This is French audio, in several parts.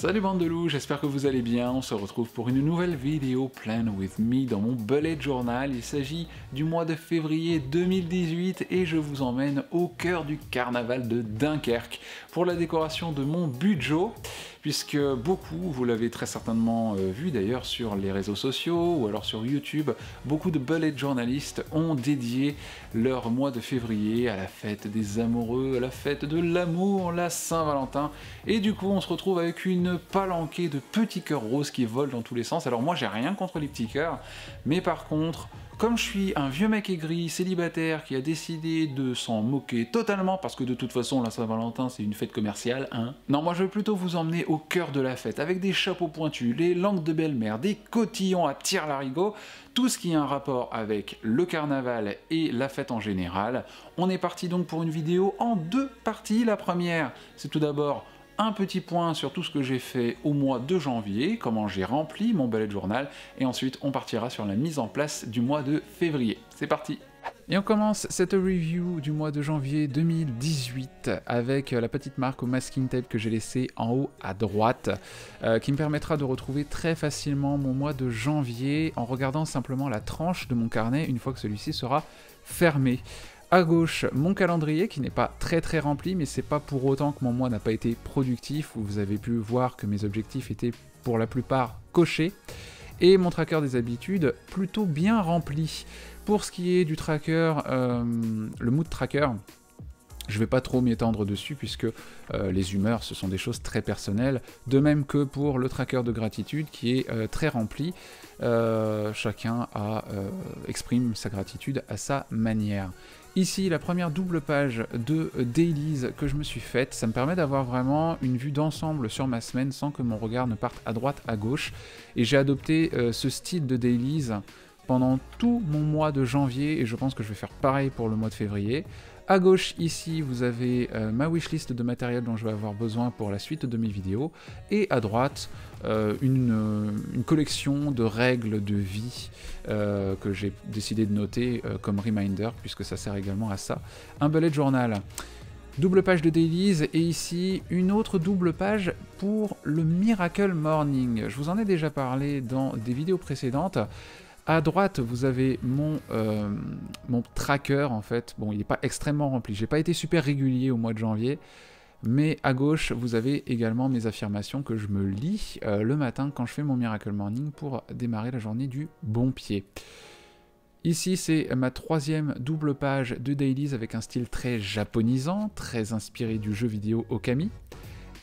Salut bande de loups, j'espère que vous allez bien. On se retrouve pour une nouvelle vidéo Plan With Me dans mon bullet journal. Il s'agit du mois de février 2018 et je vous emmène au cœur du carnaval de Dunkerque pour la décoration de mon bujo, puisque beaucoup, vous l'avez très certainement vu d'ailleurs sur les réseaux sociaux ou alors sur YouTube, beaucoup de bullet journalistes ont dédié leur mois de février à la fête des amoureux, à la fête de l'amour, la Saint-Valentin, et du coup on se retrouve avec une palanquée de petits cœurs roses qui volent dans tous les sens. Alors moi j'ai rien contre les petits cœurs, mais par contre, comme je suis un vieux mec aigri, célibataire, qui a décidé de s'en moquer totalement, parce que de toute façon la Saint-Valentin c'est une fête commerciale, hein. Non, moi je vais plutôt vous emmener au cœur de la fête, avec des chapeaux pointus, les langues de belle-mère, des cotillons à tire-larigot, tout ce qui a un rapport avec le carnaval et la fête en général. On est parti donc pour une vidéo en deux parties. La première, c'est tout d'abord un petit point sur tout ce que j'ai fait au mois de janvier, comment j'ai rempli mon bullet journal, et ensuite on partira sur la mise en place du mois de février. C'est parti! Et on commence cette review du mois de janvier 2018 avec la petite marque au masking tape que j'ai laissée en haut à droite, qui me permettra de retrouver très facilement mon mois de janvier en regardant simplement la tranche de mon carnet une fois que celui-ci sera fermé. À gauche, mon calendrier qui n'est pas très rempli, mais c'est pas pour autant que mon mois n'a pas été productif, où vous avez pu voir que mes objectifs étaient pour la plupart cochés, et mon tracker des habitudes plutôt bien rempli. Pour ce qui est du tracker, le mood tracker, je vais pas trop m'étendre dessus puisque les humeurs ce sont des choses très personnelles, de même que pour le tracker de gratitude qui est très rempli. Chacun exprime sa gratitude à sa manière. Ici, la première double page de dailies que je me suis faite, ça me permet d'avoir vraiment une vue d'ensemble sur ma semaine sans que mon regard ne parte à droite, à gauche. Et j'ai adopté ce style de dailies pendant tout mon mois de janvier et je pense que je vais faire pareil pour le mois de février. À gauche, ici, vous avez ma wishlist de matériel dont je vais avoir besoin pour la suite de mes vidéos. Et à droite, une collection de règles de vie que j'ai décidé de noter comme reminder, puisque ça sert également à ça. Un bullet journal. Double page de dailies, et ici, une autre double page pour le Miracle Morning. Je vous en ai déjà parlé dans des vidéos précédentes. À droite, vous avez mon tracker, en fait. Bon, il n'est pas extrêmement rempli. J'ai pas été super régulier au mois de janvier. Mais à gauche, vous avez également mes affirmations que je me lis le matin quand je fais mon Miracle Morning pour démarrer la journée du bon pied. Ici, c'est ma troisième double page de dailies avec un style très japonisant, très inspiré du jeu vidéo Okami.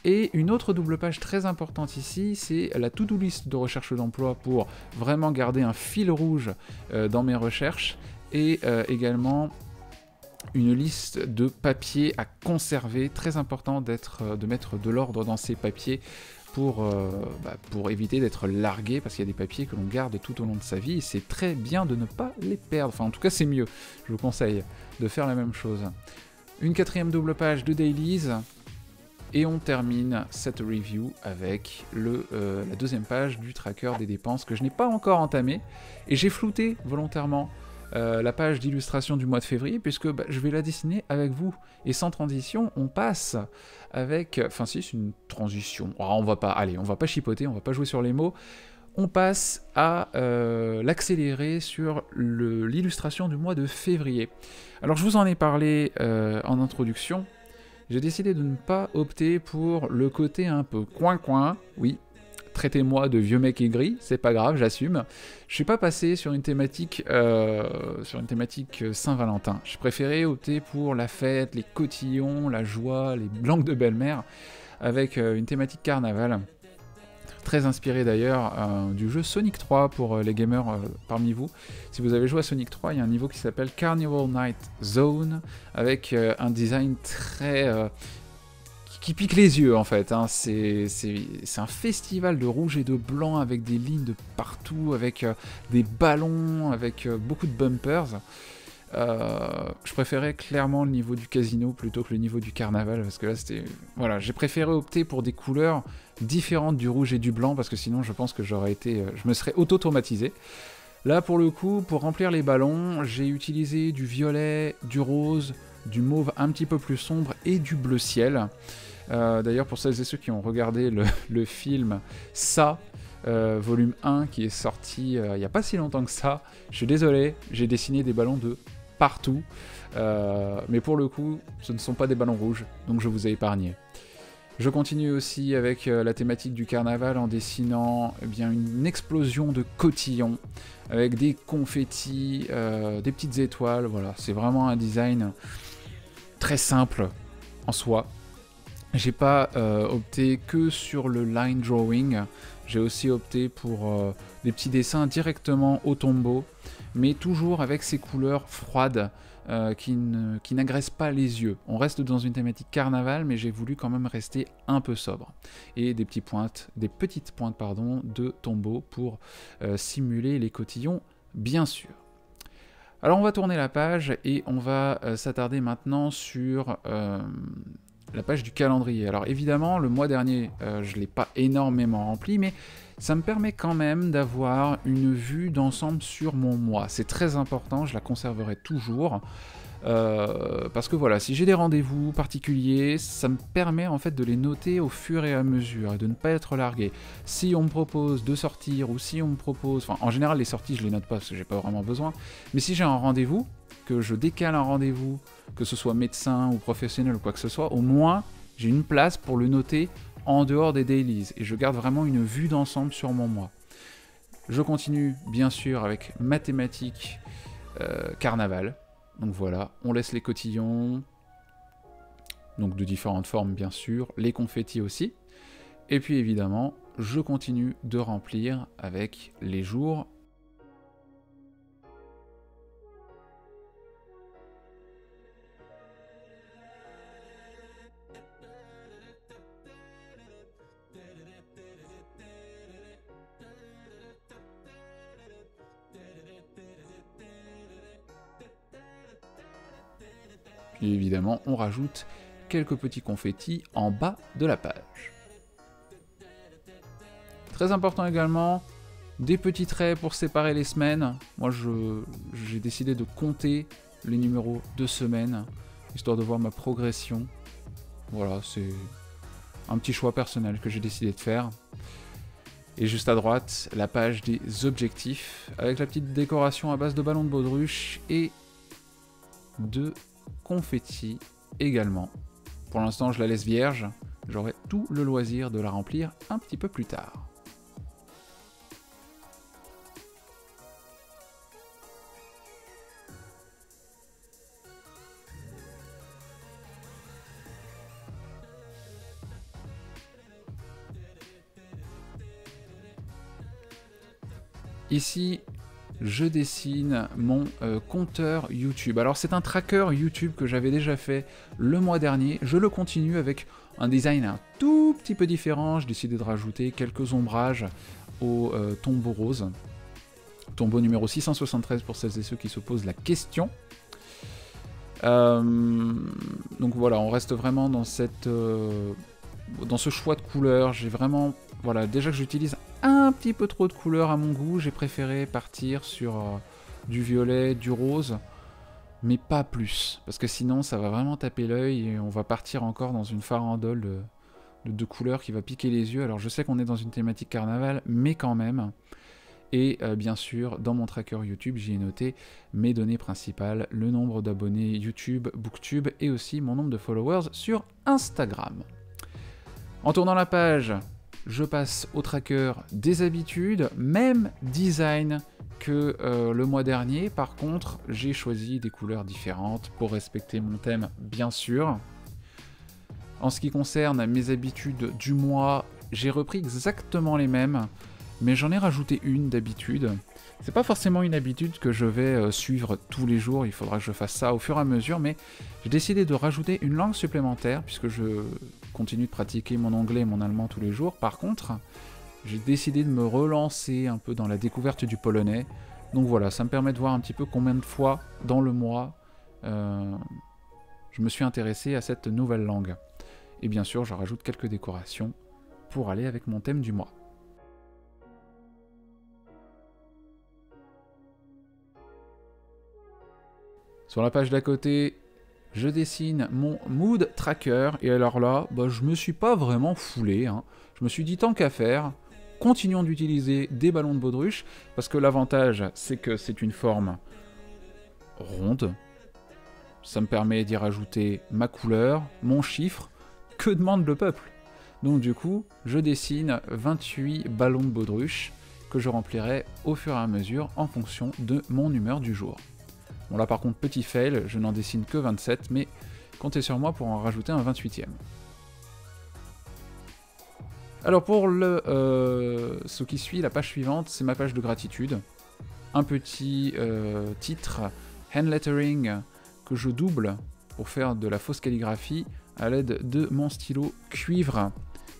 Et une autre double page très importante ici, c'est la to-do list de recherche d'emploi pour vraiment garder un fil rouge dans mes recherches, et également une liste de papiers à conserver, très important de mettre de l'ordre dans ces papiers pour éviter d'être largué, parce qu'il y a des papiers que l'on garde tout au long de sa vie, et c'est très bien de ne pas les perdre, enfin en tout cas c'est mieux, je vous conseille de faire la même chose. Une quatrième double page de dailies. Et on termine cette review avec la deuxième page du tracker des dépenses que je n'ai pas encore entamé. Et j'ai flouté volontairement la page d'illustration du mois de février puisque je vais la dessiner avec vous. Et sans transition, on passe avec... Enfin si, c'est une transition. Oh, on va pas chipoter, on va pas jouer sur les mots. On passe à l'accélérer sur l'illustration du mois de février. Alors je vous en ai parlé en introduction. J'ai décidé de ne pas opter pour le côté un peu coin-coin, oui, traitez-moi de vieux mec aigri, c'est pas grave, j'assume. Je suis pas passé sur une thématique Saint-Valentin. J'ai préféré opter pour la fête, les cotillons, la joie, les langues de belle-mère, avec une thématique carnaval. Très inspiré d'ailleurs du jeu Sonic 3 pour les gamers parmi vous. Si vous avez joué à Sonic 3, il y a un niveau qui s'appelle Carnival Night Zone, avec un design très... qui pique les yeux en fait, hein. C'est un festival de rouge et de blanc avec des lignes de partout, avec des ballons, avec beaucoup de bumpers. Je préférais clairement le niveau du casino plutôt que le niveau du carnaval, parce que là c'était... Voilà, j'ai préféré opter pour des couleurs différentes du rouge et du blanc, parce que sinon je pense que je me serais auto-traumatisé. Là pour le coup, pour remplir les ballons, j'ai utilisé du violet, du rose, du mauve un petit peu plus sombre et du bleu ciel. D'ailleurs, pour celles et ceux qui ont regardé le film Ça, volume 1, qui est sorti il n'y a pas si longtemps que ça, je suis désolé, j'ai dessiné des ballons de partout. Mais pour le coup, ce ne sont pas des ballons rouges, donc je vous ai épargné. Je continue aussi avec la thématique du carnaval en dessinant eh bien, une explosion de cotillons avec des confettis, des petites étoiles. Voilà, c'est vraiment un design très simple en soi. J'ai pas opté que sur le line drawing, j'ai aussi opté pour des petits dessins directement au tombeau, mais toujours avec ces couleurs froides qui n'agressent pas les yeux. On reste dans une thématique carnaval, mais j'ai voulu quand même rester un peu sobre. Et des petites pointes de tombeau pour simuler les cotillons, bien sûr. Alors on va tourner la page et on va s'attarder maintenant sur la page du calendrier. Alors évidemment, le mois dernier, je ne l'ai pas énormément rempli, mais ça me permet quand même d'avoir une vue d'ensemble sur mon mois. C'est très important, je la conserverai toujours. Parce que voilà, si j'ai des rendez-vous particuliers, ça me permet en fait de les noter au fur et à mesure et de ne pas être largué. Si on me propose de sortir ou si on me propose... Enfin, en général, les sorties, je les note pas parce que j'ai pas vraiment besoin. Mais si j'ai un rendez-vous, que je décale un rendez-vous, que ce soit médecin ou professionnel ou quoi que ce soit, au moins, j'ai une place pour le noter en dehors des dailies. Et je garde vraiment une vue d'ensemble sur mon mois. Je continue, bien sûr, avec mathématiques carnaval. Donc voilà, on laisse les cotillons, donc de différentes formes bien sûr, les confettis aussi. Et puis évidemment, je continue de remplir avec les jours. Et évidemment, on rajoute quelques petits confettis en bas de la page. Très important également, des petits traits pour séparer les semaines. Moi, j'ai décidé de compter les numéros de semaine, histoire de voir ma progression. Voilà, c'est un petit choix personnel que j'ai décidé de faire. Et juste à droite, la page des objectifs, avec la petite décoration à base de ballons de baudruche et de confettis également. Pour l'instant, je la laisse vierge. J'aurai tout le loisir de la remplir un petit peu plus tard. Ici, je dessine mon compteur YouTube. Alors c'est un tracker YouTube que j'avais déjà fait le mois dernier. Je le continue avec un design un tout petit peu différent. J'ai décidé de rajouter quelques ombrages au tombeau rose. Tombeau numéro 673 pour celles et ceux qui se posent la question. Donc voilà, on reste vraiment dans cette... dans ce choix de couleurs. J'ai vraiment... Voilà, déjà que j'utilise un petit peu trop de couleurs à mon goût, j'ai préféré partir sur du violet, du rose, mais pas plus, parce que sinon ça va vraiment taper l'œil et on va partir encore dans une farandole de couleurs qui va piquer les yeux. Alors je sais qu'on est dans une thématique carnaval, mais quand même. Et bien sûr, dans mon tracker YouTube, j'y ai noté mes données principales, le nombre d'abonnés YouTube, Booktube et aussi mon nombre de followers sur Instagram. En tournant la page, je passe au tracker des habitudes, même design que le mois dernier. Par contre, j'ai choisi des couleurs différentes pour respecter mon thème, bien sûr. En ce qui concerne mes habitudes du mois, j'ai repris exactement les mêmes, mais j'en ai rajouté une d'habitude. C'est pas forcément une habitude que je vais suivre tous les jours, il faudra que je fasse ça au fur et à mesure, mais j'ai décidé de rajouter une langue supplémentaire, puisque je continue de pratiquer mon anglais et mon allemand tous les jours. Par contre, j'ai décidé de me relancer un peu dans la découverte du polonais. Donc voilà, ça me permet de voir un petit peu combien de fois dans le mois je me suis intéressé à cette nouvelle langue. Et bien sûr, je rajoute quelques décorations pour aller avec mon thème du mois. Sur la page d'à côté, je dessine mon mood tracker, et alors là, bah, je me suis pas vraiment foulé, hein. Je me suis dit tant qu'à faire, continuons d'utiliser des ballons de baudruche, parce que l'avantage, c'est que c'est une forme ronde. Ça me permet d'y rajouter ma couleur, mon chiffre. Que demande le peuple? Donc du coup, je dessine 28 ballons de baudruche que je remplirai au fur et à mesure en fonction de mon humeur du jour. Bon là par contre, petit fail, je n'en dessine que 27, mais comptez sur moi pour en rajouter un 28e. Alors pour ce qui suit, la page suivante, c'est ma page de gratitude. Un petit titre, hand lettering, que je double pour faire de la fausse calligraphie à l'aide de mon stylo cuivre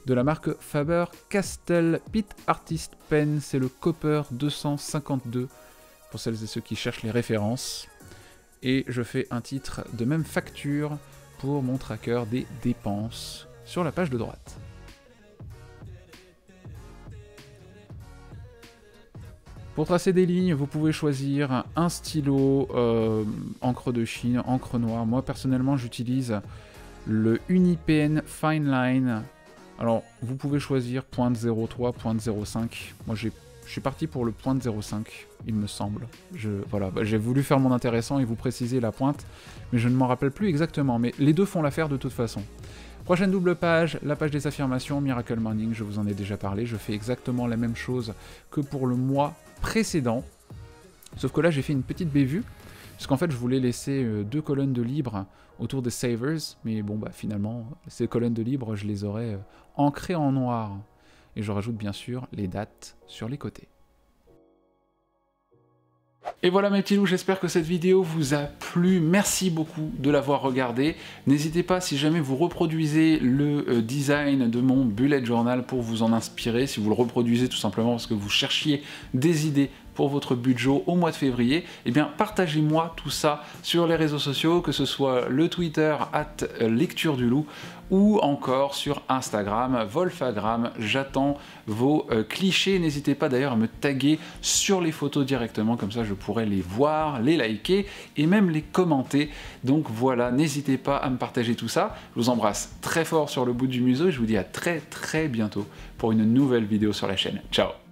de la marque Faber-Castell Pitt Artist Pen. C'est le Copper 252 pour celles et ceux qui cherchent les références. Et je fais un titre de même facture pour mon tracker des dépenses sur la page de droite. Pour tracer des lignes, vous pouvez choisir un stylo encre de Chine, encre noire. Moi personnellement j'utilise le Unipen Fine Line. Alors vous pouvez choisir .03, .05. Moi je suis parti pour le .05, il me semble. Voilà, j'ai voulu faire mon intéressant et vous préciser la pointe, mais je ne m'en rappelle plus exactement. Mais les deux font l'affaire de toute façon. Prochaine double page, la page des affirmations, Miracle Morning, je vous en ai déjà parlé. Je fais exactement la même chose que pour le mois précédent, sauf que là j'ai fait une petite bévue, parce qu'en fait je voulais laisser 2 colonnes de libre autour des savers, mais bon bah finalement ces colonnes de libre je les aurais ancrées en noir, et je rajoute bien sûr les dates sur les côtés. Et voilà mes petits loups, j'espère que cette vidéo vous a plu, merci beaucoup de l'avoir regardée. N'hésitez pas, si jamais vous reproduisez le design de mon bullet journal, pour vous en inspirer, si vous le reproduisez tout simplement parce que vous cherchiez des idées pour votre budget au mois de février, eh bien partagez-moi tout ça sur les réseaux sociaux, que ce soit le Twitter @lectureduloup ou encore sur Instagram, Wolfagram. J'attends vos clichés. N'hésitez pas d'ailleurs à me taguer sur les photos directement, comme ça je pourrai les voir, les liker et même les commenter. Donc voilà, n'hésitez pas à me partager tout ça. Je vous embrasse très fort sur le bout du museau et je vous dis à très bientôt pour une nouvelle vidéo sur la chaîne. Ciao!